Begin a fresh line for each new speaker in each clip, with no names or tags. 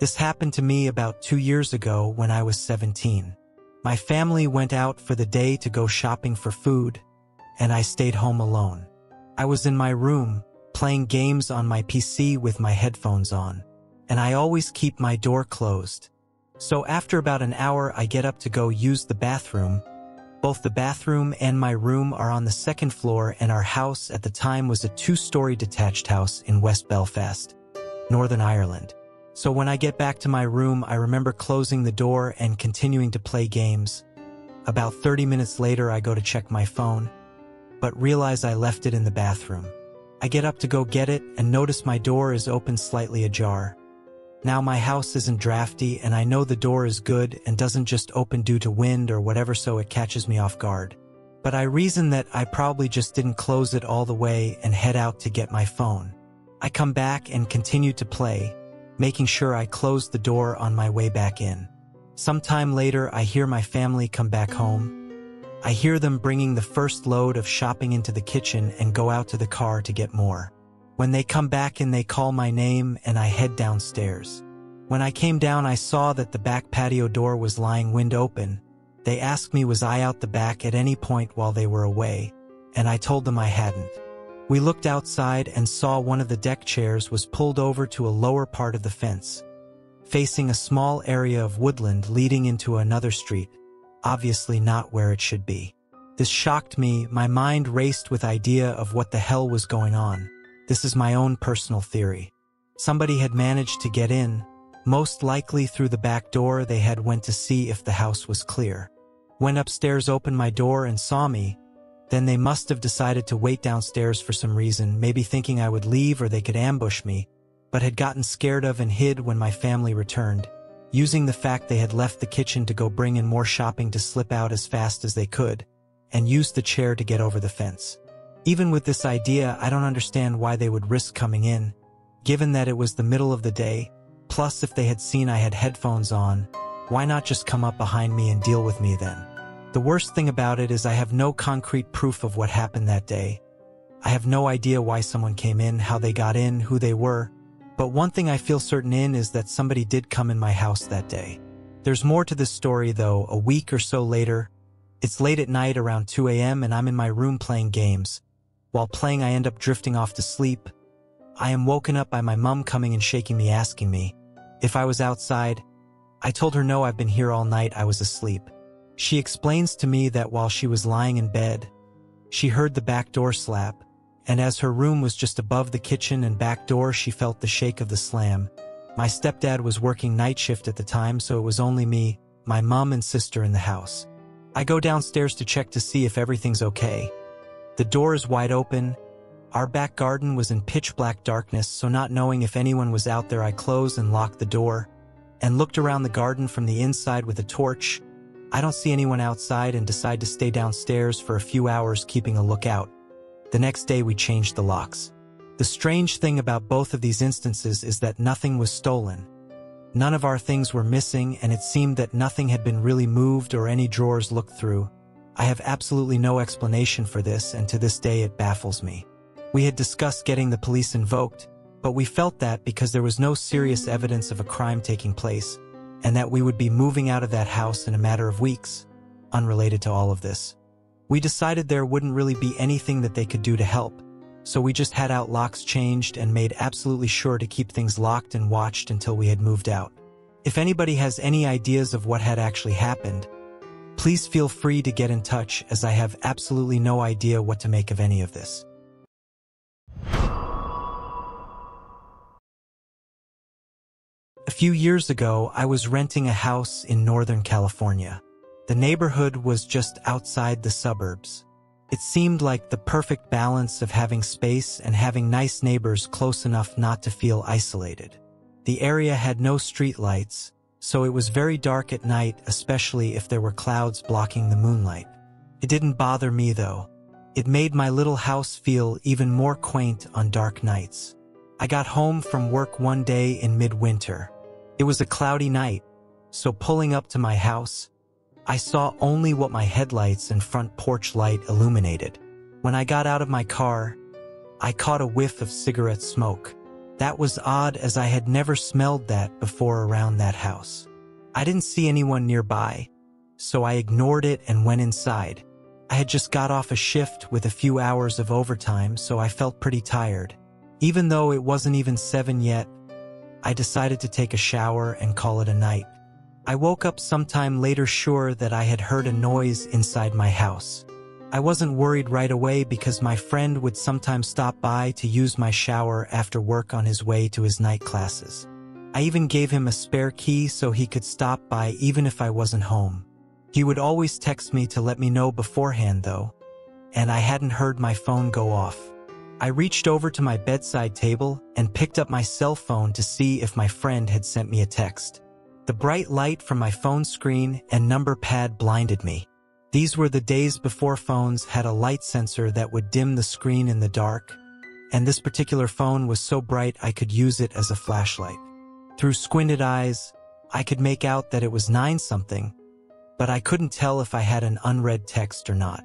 This happened to me about 2 years ago when I was 17. My family went out for the day to go shopping for food, and I stayed home alone. I was in my room, playing games on my PC with my headphones on, and I always keep my door closed. So after about an hour, I get up to go use the bathroom. Both the bathroom and my room are on the second floor, and our house at the time was a 2-story detached house in West Belfast, Northern Ireland. So when I get back to my room, I remember closing the door and continuing to play games. About 30 minutes later, I go to check my phone, but realize I left it in the bathroom. I get up to go get it and notice my door is open slightly ajar. Now my house isn't drafty, and I know the door is good and doesn't just open due to wind or whatever, so it catches me off guard. But I reason that I probably just didn't close it all the way and head out to get my phone. I come back and continue to play, making sure I closed the door on my way back in. Sometime later, I hear my family come back home. I hear them bringing the first load of shopping into the kitchen and go out to the car to get more. When they come back in, they call my name and I head downstairs. When I came down, I saw that the back patio door was lying wind open. They asked me was I out the back at any point while they were away, and I told them I hadn't. We looked outside and saw one of the deck chairs was pulled over to a lower part of the fence, facing a small area of woodland leading into another street, obviously not where it should be. This shocked me. My mind raced with idea of what the hell was going on. This is my own personal theory. Somebody had managed to get in, most likely through the back door. They had went to see if the house was clear. Went upstairs, opened my door and saw me. Then they must have decided to wait downstairs for some reason, maybe thinking I would leave or they could ambush me, but had gotten scared of and hid when my family returned, using the fact they had left the kitchen to go bring in more shopping to slip out as fast as they could, and used the chair to get over the fence. Even with this idea, I don't understand why they would risk coming in, given that it was the middle of the day. Plus, if they had seen I had headphones on, why not just come up behind me and deal with me then? The worst thing about it is I have no concrete proof of what happened that day. I have no idea why someone came in, how they got in, who they were, but one thing I feel certain in is that somebody did come in my house that day. There's more to this story though. A week or so later, it's late at night, around 2 a.m., and I'm in my room playing games. While playing, I end up drifting off to sleep. I am woken up by my mom coming and shaking me, asking me if I was outside. I told her no, I've been here all night, I was asleep. She explains to me that while she was lying in bed, she heard the back door slap, and as her room was just above the kitchen and back door, she felt the shake of the slam. My stepdad was working night shift at the time, so it was only me, my mom and sister in the house. I go downstairs to check to see if everything's okay. The door is wide open. Our back garden was in pitch black darkness, so not knowing if anyone was out there, I closed and locked the door and looked around the garden from the inside with a torch. I don't see anyone outside and decide to stay downstairs for a few hours, keeping a lookout. The next day we changed the locks. The strange thing about both of these instances is that nothing was stolen. None of our things were missing, and it seemed that nothing had been really moved or any drawers looked through. I have absolutely no explanation for this, and to this day it baffles me. We had discussed getting the police invoked, but we felt that because there was no serious evidence of a crime taking place, and that we would be moving out of that house in a matter of weeks, unrelated to all of this, we decided there wouldn't really be anything that they could do to help, so we just had our locks changed and made absolutely sure to keep things locked and watched until we had moved out. If anybody has any ideas of what had actually happened, please feel free to get in touch, as I have absolutely no idea what to make of any of this. A few years ago, I was renting a house in Northern California. The neighborhood was just outside the suburbs. It seemed like the perfect balance of having space and having nice neighbors close enough not to feel isolated. The area had no streetlights, so it was very dark at night, especially if there were clouds blocking the moonlight. It didn't bother me though. It made my little house feel even more quaint on dark nights. I got home from work one day in midwinter. It was a cloudy night, so pulling up to my house, I saw only what my headlights and front porch light illuminated. When I got out of my car, I caught a whiff of cigarette smoke. That was odd, as I had never smelled that before around that house. I didn't see anyone nearby, so I ignored it and went inside. I had just got off a shift with a few hours of overtime, so I felt pretty tired. Even though it wasn't even 7 yet, I decided to take a shower and call it a night. I woke up sometime later sure that I had heard a noise inside my house. I wasn't worried right away because my friend would sometimes stop by to use my shower after work on his way to his night classes. I even gave him a spare key so he could stop by even if I wasn't home. He would always text me to let me know beforehand though, and I hadn't heard my phone go off. I reached over to my bedside table and picked up my cell phone to see if my friend had sent me a text. The bright light from my phone screen and number pad blinded me. These were the days before phones had a light sensor that would dim the screen in the dark, and this particular phone was so bright I could use it as a flashlight. Through squinted eyes, I could make out that it was 9-something, but I couldn't tell if I had an unread text or not.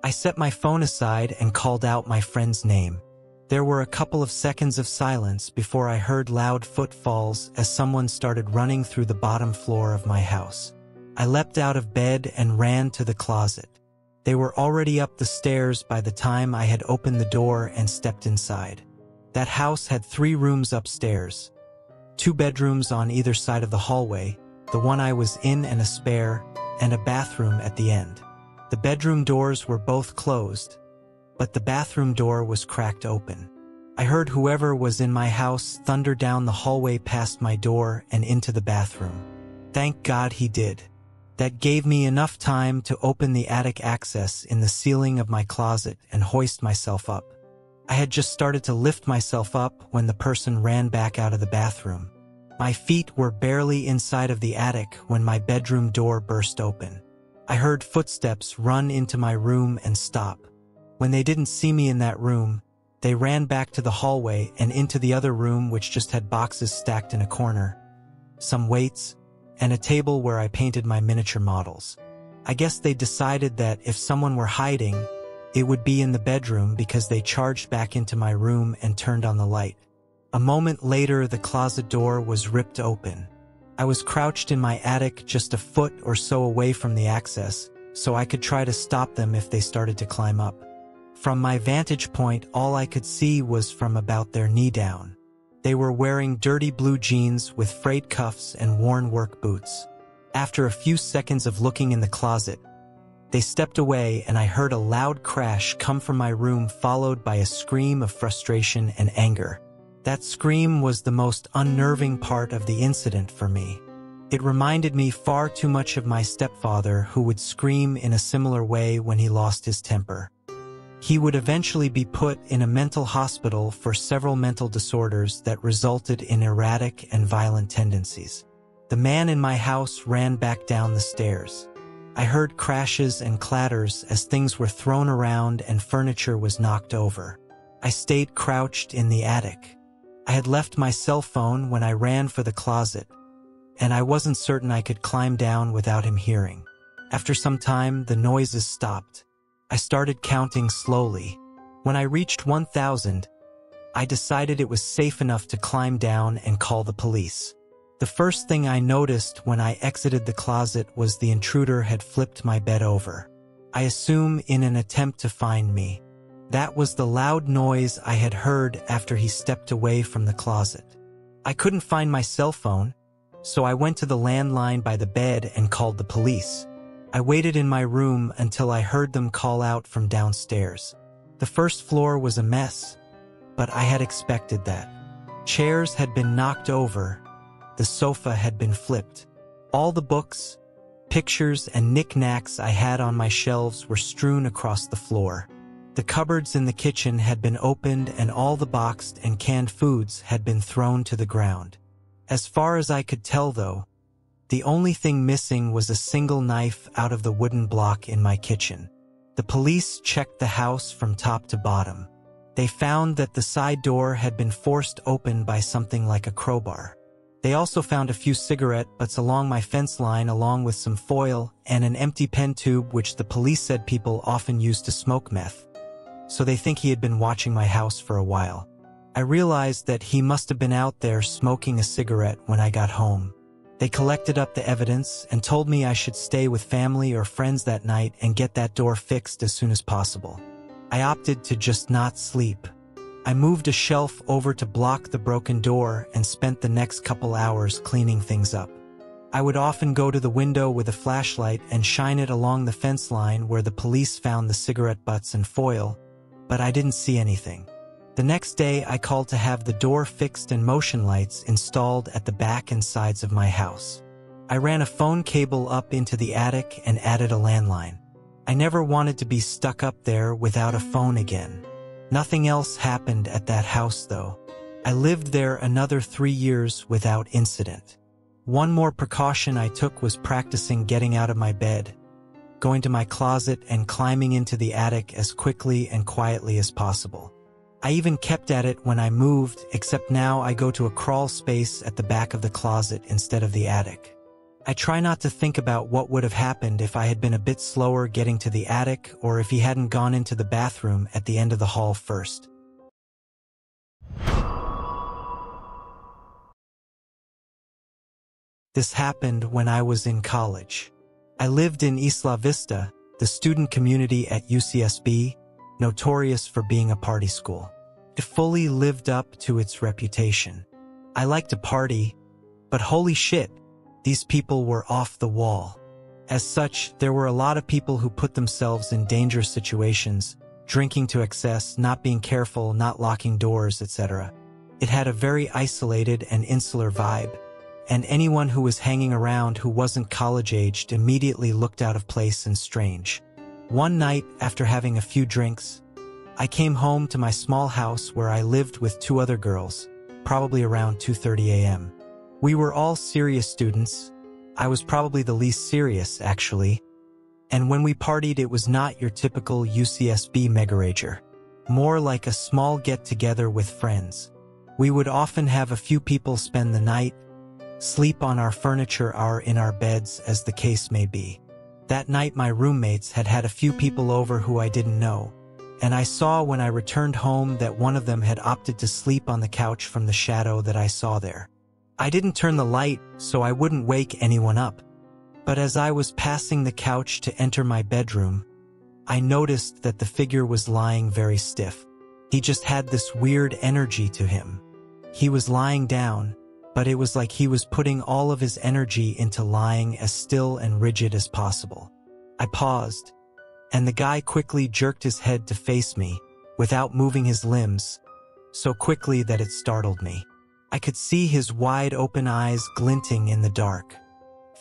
I set my phone aside and called out my friend's name. There were a couple of seconds of silence before I heard loud footfalls as someone started running through the bottom floor of my house. I leapt out of bed and ran to the closet. They were already up the stairs by the time I had opened the door and stepped inside. That house had 3 rooms upstairs, 2 bedrooms on either side of the hallway, the one I was in and a spare, and a bathroom at the end. The bedroom doors were both closed, but the bathroom door was cracked open. I heard whoever was in my house thunder down the hallway past my door and into the bathroom. Thank God he did. That gave me enough time to open the attic access in the ceiling of my closet and hoist myself up. I had just started to lift myself up when the person ran back out of the bathroom. My feet were barely inside of the attic when my bedroom door burst open. I heard footsteps run into my room and stop. When they didn't see me in that room, they ran back to the hallway and into the other room, which just had boxes stacked in a corner, some weights, and a table where I painted my miniature models. I guess they decided that if someone were hiding, it would be in the bedroom because they charged back into my room and turned on the light. A moment later, the closet door was ripped open. I was crouched in my attic just a foot or so away from the access, so I could try to stop them if they started to climb up. From my vantage point, all I could see was from about their knee down. They were wearing dirty blue jeans with frayed cuffs and worn work boots. After a few seconds of looking in the closet, they stepped away and I heard a loud crash come from my room, followed by a scream of frustration and anger. That scream was the most unnerving part of the incident for me. It reminded me far too much of my stepfather, who would scream in a similar way when he lost his temper. He would eventually be put in a mental hospital for several mental disorders that resulted in erratic and violent tendencies. The man in my house ran back down the stairs. I heard crashes and clatters as things were thrown around and furniture was knocked over. I stayed crouched in the attic. I had left my cell phone when I ran for the closet, and I wasn't certain I could climb down without him hearing. After some time, the noises stopped. I started counting slowly. When I reached 1,000, I decided it was safe enough to climb down and call the police. The first thing I noticed when I exited the closet was the intruder had flipped my bed over. I assume in an attempt to find me. That was the loud noise I had heard after he stepped away from the closet. I couldn't find my cell phone, so I went to the landline by the bed and called the police. I waited in my room until I heard them call out from downstairs. The first floor was a mess, but I had expected that. Chairs had been knocked over. The sofa had been flipped. All the books, pictures, and knickknacks I had on my shelves were strewn across the floor. The cupboards in the kitchen had been opened and all the boxed and canned foods had been thrown to the ground. As far as I could tell, though, the only thing missing was a single knife out of the wooden block in my kitchen. The police checked the house from top to bottom. They found that the side door had been forced open by something like a crowbar. They also found a few cigarette butts along my fence line, along with some foil and an empty pen tube, which the police said people often used to smoke meth. So they think he had been watching my house for a while. I realized that he must have been out there smoking a cigarette when I got home. They collected up the evidence and told me I should stay with family or friends that night and get that door fixed as soon as possible. I opted to just not sleep. I moved a shelf over to block the broken door and spent the next couple hours cleaning things up. I would often go to the window with a flashlight and shine it along the fence line where the police found the cigarette butts and foil, but I didn't see anything. The next day, I called to have the door fixed and motion lights installed at the back and sides of my house. I ran a phone cable up into the attic and added a landline. I never wanted to be stuck up there without a phone again. Nothing else happened at that house, though. I lived there another 3 years without incident. One more precaution I took was practicing getting out of my bed, going to my closet and climbing into the attic as quickly and quietly as possible. I even kept at it when I moved, except now I go to a crawl space at the back of the closet instead of the attic. I try not to think about what would have happened if I had been a bit slower getting to the attic or if he hadn't gone into the bathroom at the end of the hall first. This happened when I was in college. I lived in Isla Vista, the student community at UCSB, notorious for being a party school. It fully lived up to its reputation. I like to party, but holy shit, these people were off the wall. As such, there were a lot of people who put themselves in dangerous situations, drinking to excess, not being careful, not locking doors, etc. It had a very isolated and insular vibe, and anyone who was hanging around who wasn't college-aged immediately looked out of place and strange. One night, after having a few drinks, I came home to my small house where I lived with 2 other girls, probably around 2:30 a.m. We were all serious students. I was probably the least serious, actually. And when we partied, it was not your typical UCSB mega-rager. More like a small get-together with friends. We would often have a few people spend the night, sleep on our furniture or in our beds, as the case may be. That night my roommates had had a few people over who I didn't know, and I saw when I returned home that one of them had opted to sleep on the couch from the shadow that I saw there. I didn't turn the light so I wouldn't wake anyone up, but as I was passing the couch to enter my bedroom, I noticed that the figure was lying very stiff. He just had this weird energy to him. He was lying down, but it was like he was putting all of his energy into lying as still and rigid as possible. I paused, and the guy quickly jerked his head to face me, without moving his limbs, so quickly that it startled me. I could see his wide-open eyes glinting in the dark.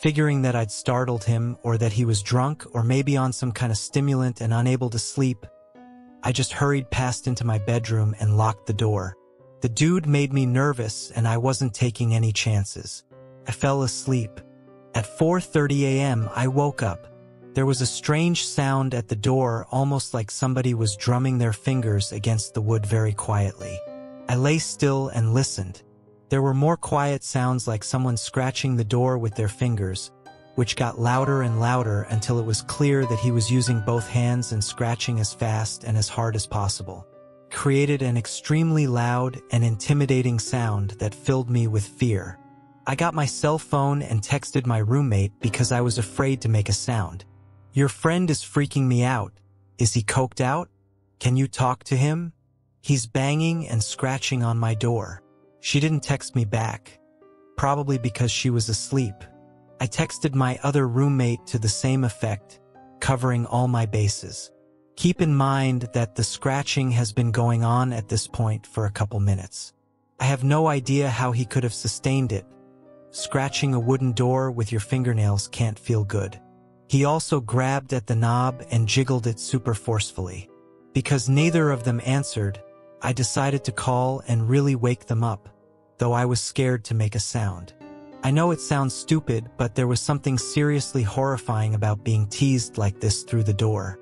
Figuring that I'd startled him, or that he was drunk, or maybe on some kind of stimulant and unable to sleep, I just hurried past into my bedroom and locked the door. The dude made me nervous, and I wasn't taking any chances. I fell asleep. At 4:30 a.m., I woke up. There was a strange sound at the door, almost like somebody was drumming their fingers against the wood very quietly. I lay still and listened. There were more quiet sounds like someone scratching the door with their fingers, which got louder and louder until it was clear that he was using both hands and scratching as fast and as hard as possible. Created an extremely loud and intimidating sound that filled me with fear. I got my cell phone and texted my roommate because I was afraid to make a sound. "Your friend is freaking me out. Is he coked out? Can you talk to him? He's banging and scratching on my door." She didn't text me back, probably because she was asleep. I texted my other roommate to the same effect, covering all my bases. Keep in mind that the scratching has been going on at this point for a couple minutes. I have no idea how he could have sustained it. Scratching a wooden door with your fingernails can't feel good. He also grabbed at the knob and jiggled it super forcefully. Because neither of them answered, I decided to call and really wake them up, though I was scared to make a sound. I know it sounds stupid, but there was something seriously horrifying about being teased like this through the door.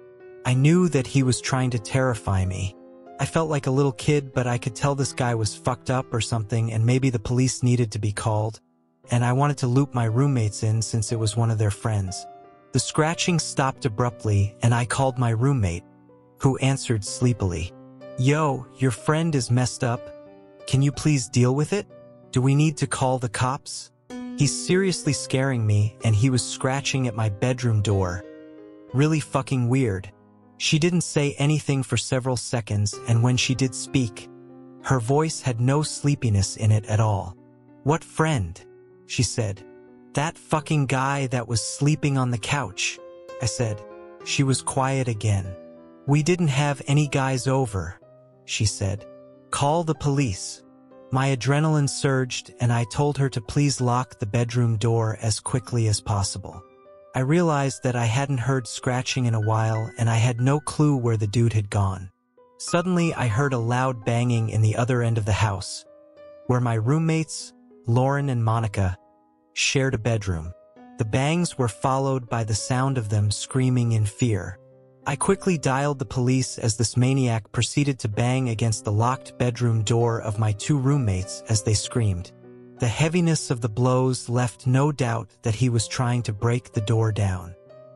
I knew that he was trying to terrify me. I felt like a little kid, but I could tell this guy was fucked up or something, and maybe the police needed to be called, and I wanted to loop my roommates in since it was one of their friends. The scratching stopped abruptly, and I called my roommate, who answered sleepily. "Yo, your friend is messed up. Can you please deal with it? Do we need to call the cops? He's seriously scaring me, and he was scratching at my bedroom door. Really fucking weird. She didn't say anything for several seconds, and when she did speak, her voice had no sleepiness in it at all. What friend? She said. That fucking guy that was sleeping on the couch, I said. She was quiet again. We didn't have any guys over, she said. Call the police. My adrenaline surged, and I told her to please lock the bedroom door as quickly as possible. I realized that I hadn't heard scratching in a while, and I had no clue where the dude had gone. Suddenly, I heard a loud banging in the other end of the house, where my roommates, Lauren and Monica, shared a bedroom. The bangs were followed by the sound of them screaming in fear. I quickly dialed the police as this maniac proceeded to bang against the locked bedroom door of my two roommates as they screamed. The heaviness of the blows left no doubt that he was trying to break the door down.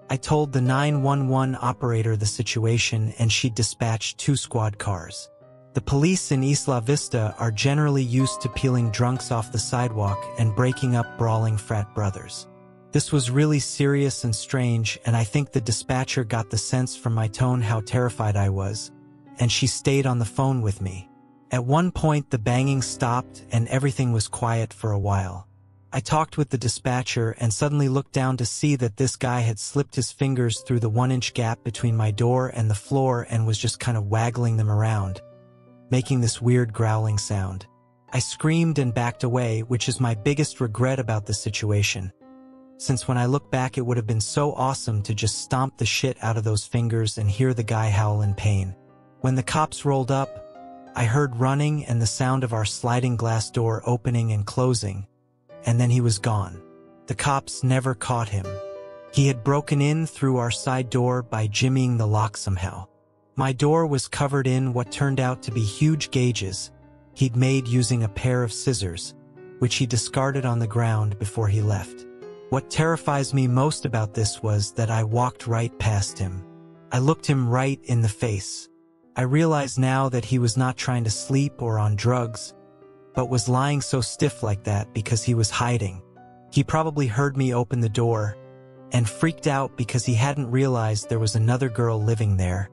I told the 911 operator the situation, and she dispatched 2 squad cars. The police in Isla Vista are generally used to peeling drunks off the sidewalk and breaking up brawling frat brothers. This was really serious and strange, and I think the dispatcher got the sense from my tone how terrified I was, and she stayed on the phone with me. At one point, the banging stopped and everything was quiet for a while. I talked with the dispatcher and suddenly looked down to see that this guy had slipped his fingers through the 1-inch gap between my door and the floor and was just kind of waggling them around, making this weird growling sound. I screamed and backed away, which is my biggest regret about the situation, since when I look back it would have been so awesome to just stomp the shit out of those fingers and hear the guy howl in pain. When the cops rolled up, I heard running and the sound of our sliding glass door opening and closing, and then he was gone. The cops never caught him. He had broken in through our side door by jimmying the lock somehow. My door was covered in what turned out to be huge gauges he'd made using a pair of scissors, which he discarded on the ground before he left. What terrifies me most about this was that I walked right past him. I looked him right in the face. I realize now that he was not trying to sleep or on drugs, but was lying so stiff like that because he was hiding. He probably heard me open the door and freaked out because he hadn't realized there was another girl living there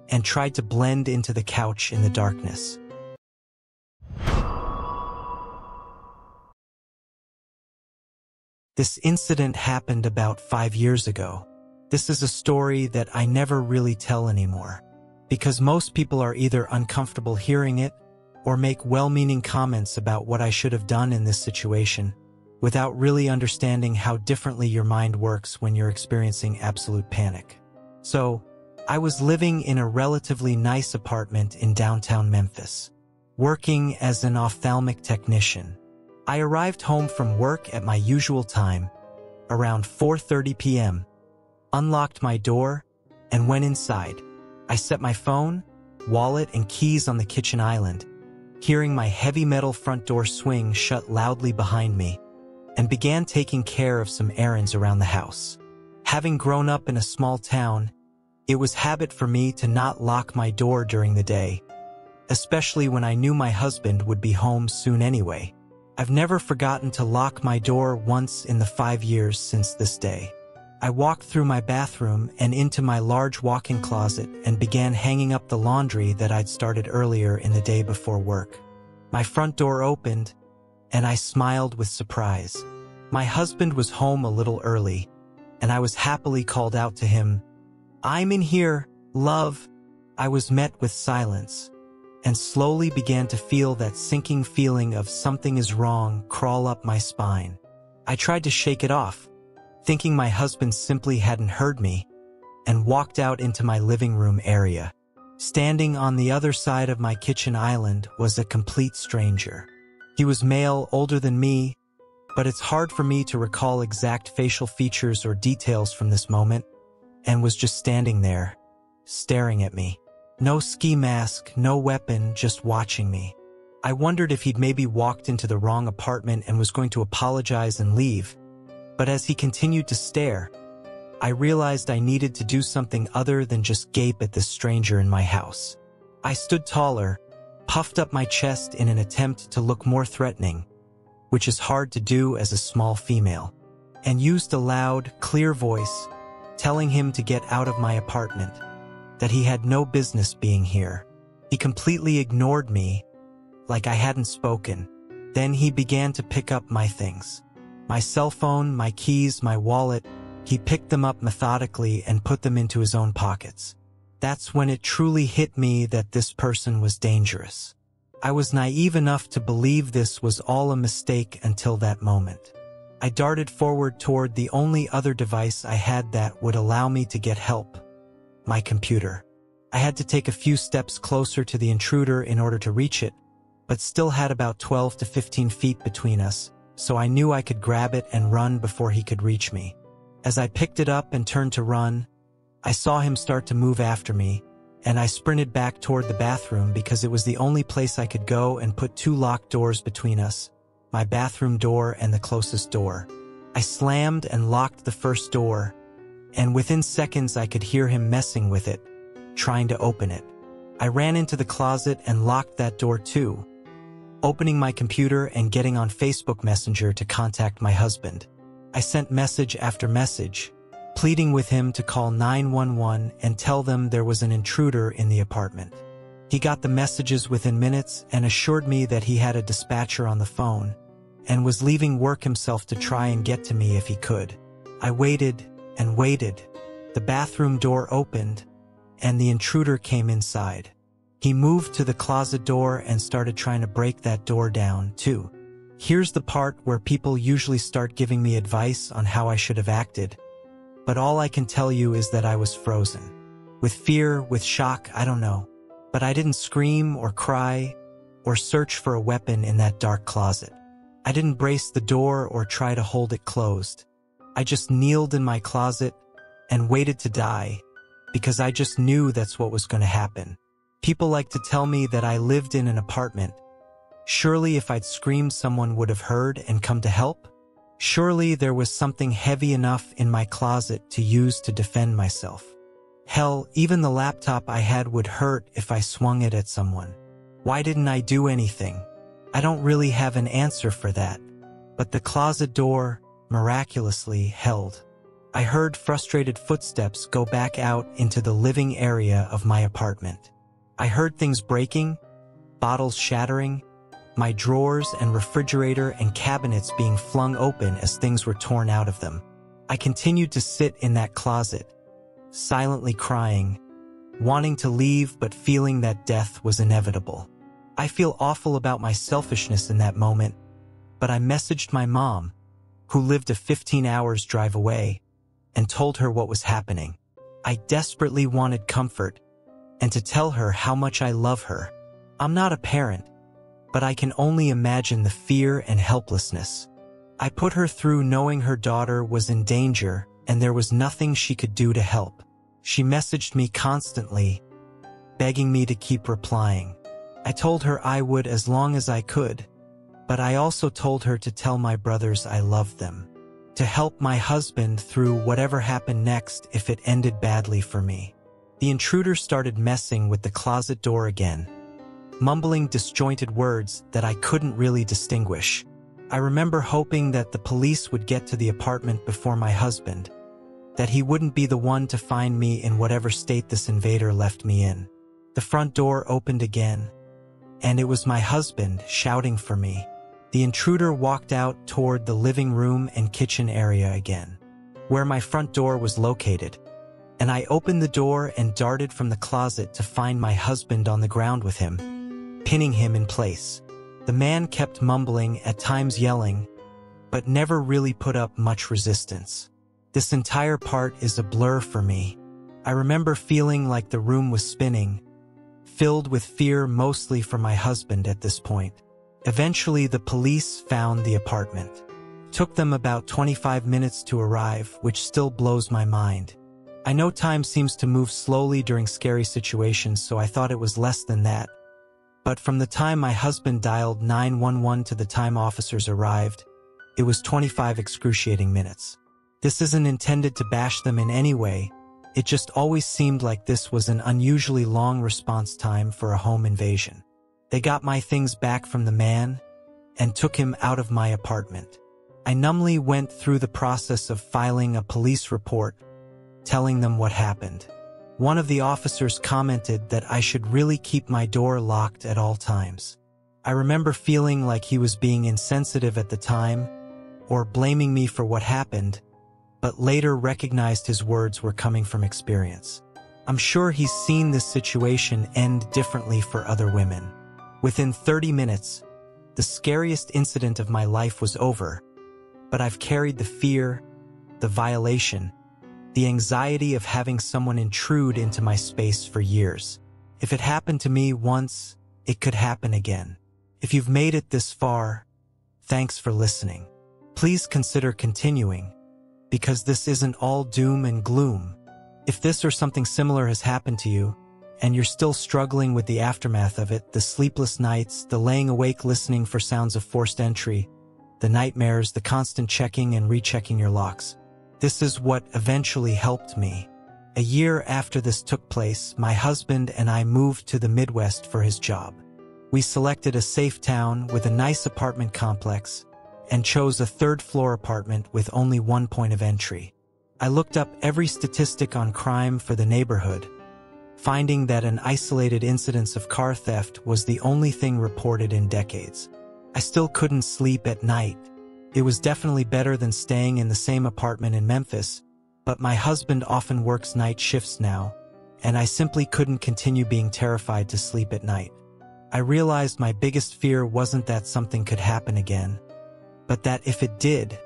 and tried to blend into the couch in the darkness. This incident happened about 5 years ago. This is a story that I never really tell anymore, because most people are either uncomfortable hearing it or make well-meaning comments about what I should have done in this situation, without really understanding how differently your mind works when you're experiencing absolute panic. So, I was living in a relatively nice apartment in downtown Memphis, working as an ophthalmic technician. I arrived home from work at my usual time, around 4:30 p.m., unlocked my door, and went inside. I set my phone, wallet, and keys on the kitchen island, hearing my heavy metal front door swing shut loudly behind me, and began taking care of some errands around the house. Having grown up in a small town, it was habit for me to not lock my door during the day, especially when I knew my husband would be home soon anyway. I've never forgotten to lock my door once in the 5 years since this day. I walked through my bathroom and into my large walk-in closet and began hanging up the laundry that I'd started earlier in the day before work. My front door opened, and I smiled with surprise. My husband was home a little early, and I was happily called out to him, "I'm in here, love." I was met with silence, and slowly began to feel that sinking feeling of something is wrong crawl up my spine. I tried to shake it off, thinking my husband simply hadn't heard me, and walked out into my living room area. Standing on the other side of my kitchen island was a complete stranger. He was male, older than me, but it's hard for me to recall exact facial features or details from this moment, and was just standing there, staring at me. No ski mask, no weapon, just watching me. I wondered if he'd maybe walked into the wrong apartment and was going to apologize and leave, but as he continued to stare, I realized I needed to do something other than just gape at this stranger in my house. I stood taller, puffed up my chest in an attempt to look more threatening, which is hard to do as a small female, and used a loud, clear voice, telling him to get out of my apartment, that he had no business being here. He completely ignored me, like I hadn't spoken. Then he began to pick up my things. My cell phone, my keys, my wallet. He picked them up methodically and put them into his own pockets. That's when it truly hit me that this person was dangerous. I was naive enough to believe this was all a mistake until that moment. I darted forward toward the only other device I had that would allow me to get help: my computer. I had to take a few steps closer to the intruder in order to reach it, but still had about 12 to 15 feet between us, so I knew I could grab it and run before he could reach me. As I picked it up and turned to run, I saw him start to move after me, and I sprinted back toward the bathroom because it was the only place I could go and put two locked doors between us, my bathroom door and the closest door. I slammed and locked the first door, and within seconds I could hear him messing with it, trying to open it. I ran into the closet and locked that door too, opening my computer and getting on Facebook Messenger to contact my husband. I sent message after message, pleading with him to call 911 and tell them there was an intruder in the apartment. He got the messages within minutes and assured me that he had a dispatcher on the phone and was leaving work himself to try and get to me if he could. I waited and waited. The bathroom door opened, and the intruder came inside. He moved to the closet door and started trying to break that door down, too. Here's the part where people usually start giving me advice on how I should have acted, but all I can tell you is that I was frozen. With fear, with shock, I don't know. But I didn't scream or cry or search for a weapon in that dark closet. I didn't brace the door or try to hold it closed. I just kneeled in my closet and waited to die, because I just knew that's what was going to happen. People like to tell me that I lived in an apartment. Surely if I'd screamed, someone would have heard and come to help? Surely there was something heavy enough in my closet to use to defend myself. Hell, even the laptop I had would hurt if I swung it at someone. Why didn't I do anything? I don't really have an answer for that. But the closet door, miraculously, held. I heard frustrated footsteps go back out into the living area of my apartment. I heard things breaking, bottles shattering, my drawers and refrigerator and cabinets being flung open as things were torn out of them. I continued to sit in that closet, silently crying, wanting to leave but feeling that death was inevitable. I feel awful about my selfishness in that moment, but I messaged my mom, who lived a 15 hours drive away, and told her what was happening. I desperately wanted comfort and to tell her how much I love her. I'm not a parent, but I can only imagine the fear and helplessness. I put her through knowing her daughter was in danger and there was nothing she could do to help. She messaged me constantly, begging me to keep replying. I told her I would as long as I could, but I also told her to tell my brothers I loved them, to help my husband through whatever happened next if it ended badly for me. The intruder started messing with the closet door again, mumbling disjointed words that I couldn't really distinguish. I remember hoping that the police would get to the apartment before my husband, that he wouldn't be the one to find me in whatever state this invader left me in. The front door opened again, and it was my husband shouting for me. The intruder walked out toward the living room and kitchen area again, where my front door was located, and I opened the door and darted from the closet to find my husband on the ground with him, pinning him in place. The man kept mumbling, at times yelling, but never really put up much resistance. This entire part is a blur for me. I remember feeling like the room was spinning, filled with fear mostly for my husband at this point. Eventually, the police found the apartment. Took them about 25 minutes to arrive, which still blows my mind. I know time seems to move slowly during scary situations, so I thought it was less than that. But from the time my husband dialed 911 to the time officers arrived, it was 25 excruciating minutes. This isn't intended to bash them in any way. It just always seemed like this was an unusually long response time for a home invasion. They got my things back from the man and took him out of my apartment. I numbly went through the process of filing a police report, telling them what happened. One of the officers commented that I should really keep my door locked at all times. I remember feeling like he was being insensitive at the time or blaming me for what happened, but later recognized his words were coming from experience. I'm sure he's seen this situation end differently for other women. Within 30 minutes, the scariest incident of my life was over, but I've carried the fear, the violation, the anxiety of having someone intrude into my space for years. If it happened to me once, it could happen again. If you've made it this far, thanks for listening. Please consider continuing, because this isn't all doom and gloom. If this or something similar has happened to you, and you're still struggling with the aftermath of it, the sleepless nights, the laying awake listening for sounds of forced entry, the nightmares, the constant checking and rechecking your locks, this is what eventually helped me. A year after this took place, my husband and I moved to the Midwest for his job. We selected a safe town with a nice apartment complex and chose a third-floor apartment with only one point of entry. I looked up every statistic on crime for the neighborhood, finding that an isolated incidence of car theft was the only thing reported in decades. I still couldn't sleep at night. It was definitely better than staying in the same apartment in Memphis, but my husband often works night shifts now, and I simply couldn't continue being terrified to sleep at night. I realized my biggest fear wasn't that something could happen again, but that if it did,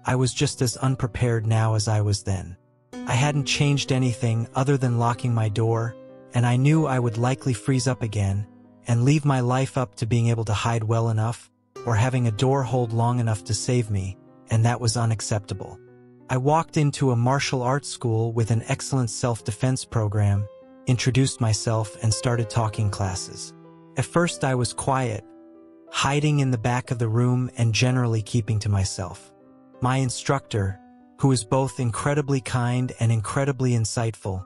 I was just as unprepared now as I was then. I hadn't changed anything other than locking my door, and I knew I would likely freeze up again and leave my life up to being able to hide well enough or having a door hold long enough to save me, and that was unacceptable. I walked into a martial arts school with an excellent self-defense program, introduced myself, and started talking classes. At first I was quiet, hiding in the back of the room and generally keeping to myself. My instructor, who is both incredibly kind and incredibly insightful,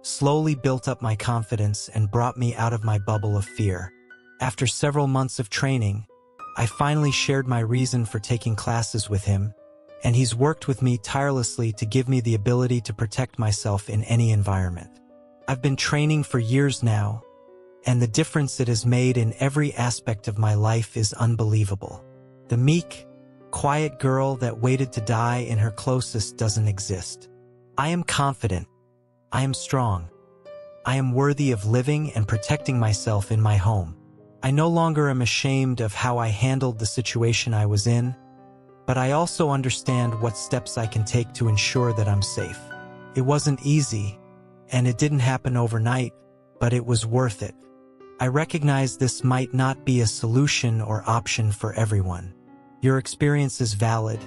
slowly built up my confidence and brought me out of my bubble of fear. After several months of training, I finally shared my reason for taking classes with him, and he's worked with me tirelessly to give me the ability to protect myself in any environment. I've been training for years now, and the difference it has made in every aspect of my life is unbelievable. The meek, quiet girl that waited to die in her closest doesn't exist. I am confident. I am strong. I am worthy of living and protecting myself in my home. I no longer am ashamed of how I handled the situation I was in, but I also understand what steps I can take to ensure that I'm safe. It wasn't easy, and it didn't happen overnight, but it was worth it. I recognize this might not be a solution or option for everyone. Your experience is valid,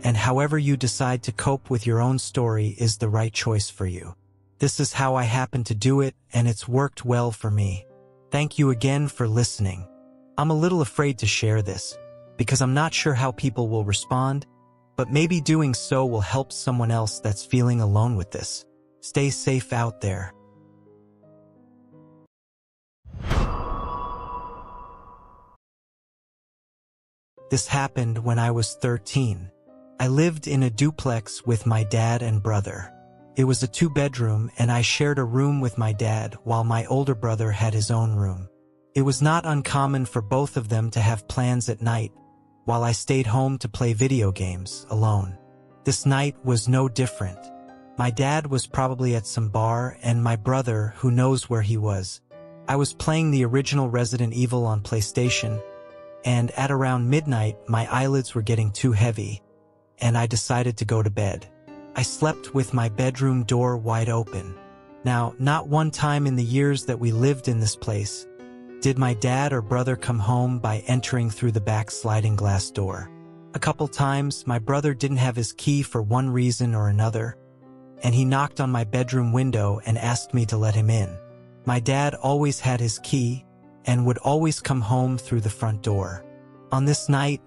and however you decide to cope with your own story is the right choice for you. This is how I happen to do it, and it's worked well for me. Thank you again for listening. I'm a little afraid to share this, because I'm not sure how people will respond, but maybe doing so will help someone else that's feeling alone with this. Stay safe out there. This happened when I was 13. I lived in a duplex with my dad and brother. It was a 2-bedroom, and I shared a room with my dad while my older brother had his own room. It was not uncommon for both of them to have plans at night, while I stayed home to play video games alone. This night was no different. My dad was probably at some bar, and my brother, who knows where he was. I was playing the original Resident Evil on PlayStation, and at around midnight, my eyelids were getting too heavy, and I decided to go to bed. I slept with my bedroom door wide open. Now, not one time in the years that we lived in this place did my dad or brother come home by entering through the back sliding glass door. A couple times, my brother didn't have his key for one reason or another, and he knocked on my bedroom window and asked me to let him in. My dad always had his key and would always come home through the front door. On this night,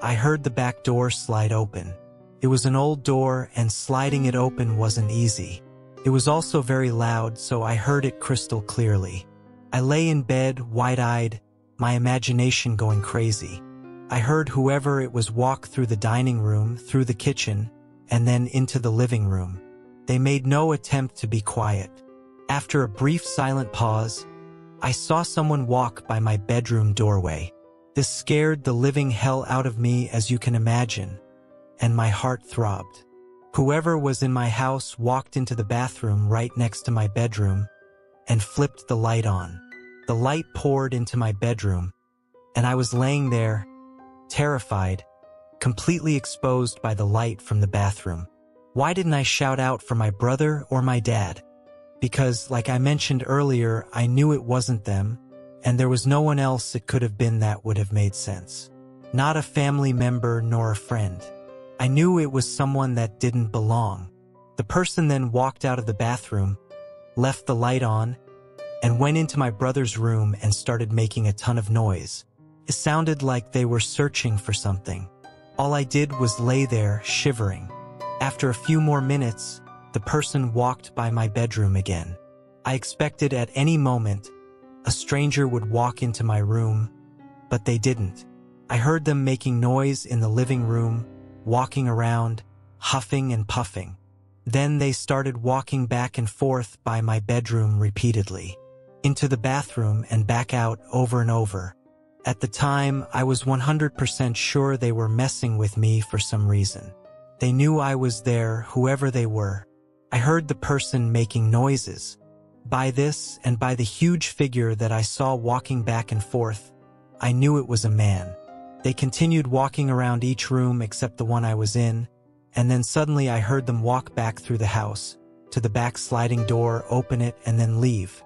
I heard the back door slide open. It was an old door, and sliding it open wasn't easy. It was also very loud, so I heard it crystal clearly. I lay in bed, wide-eyed, my imagination going crazy. I heard whoever it was walk through the dining room, through the kitchen, and then into the living room. They made no attempt to be quiet. After a brief silent pause, I saw someone walk by my bedroom doorway. This scared the living hell out of me, as you can imagine, and my heart throbbed. Whoever was in my house walked into the bathroom right next to my bedroom and flipped the light on. The light poured into my bedroom, and I was laying there, terrified, completely exposed by the light from the bathroom. Why didn't I shout out for my brother or my dad? Because, like I mentioned earlier, I knew it wasn't them, and there was no one else it could have been that would have made sense. Not a family member nor a friend. I knew it was someone that didn't belong. The person then walked out of the bathroom, left the light on, and went into my brother's room and started making a ton of noise. It sounded like they were searching for something. All I did was lay there, shivering. After a few more minutes, the person walked by my bedroom again. I expected at any moment a stranger would walk into my room, but they didn't. I heard them making noise in the living room, walking around, huffing and puffing. Then they started walking back and forth by my bedroom repeatedly, into the bathroom and back out over and over. At the time, I was 100% sure they were messing with me for some reason. They knew I was there, whoever they were. I heard the person making noises. By this, and by the huge figure that I saw walking back and forth, I knew it was a man. They continued walking around each room except the one I was in, and then suddenly I heard them walk back through the house, to the back sliding door, open it, and then leave.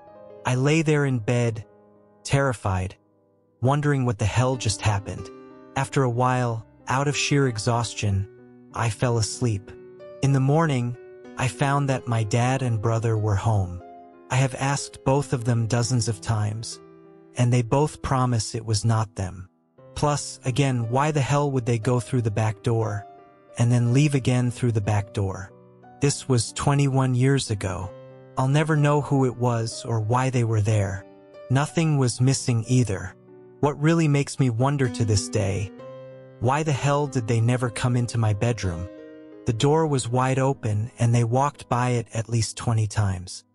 I lay there in bed, terrified, wondering what the hell just happened. After a while, out of sheer exhaustion, I fell asleep. In the morning, I found that my dad and brother were home. I have asked both of them dozens of times, and they both promise it was not them. Plus, again, why the hell would they go through the back door, and then leave again through the back door? This was 21 years ago. I'll never know who it was or why they were there. Nothing was missing either. What really makes me wonder to this day, why the hell did they never come into my bedroom? The door was wide open, and they walked by it at least 20 times.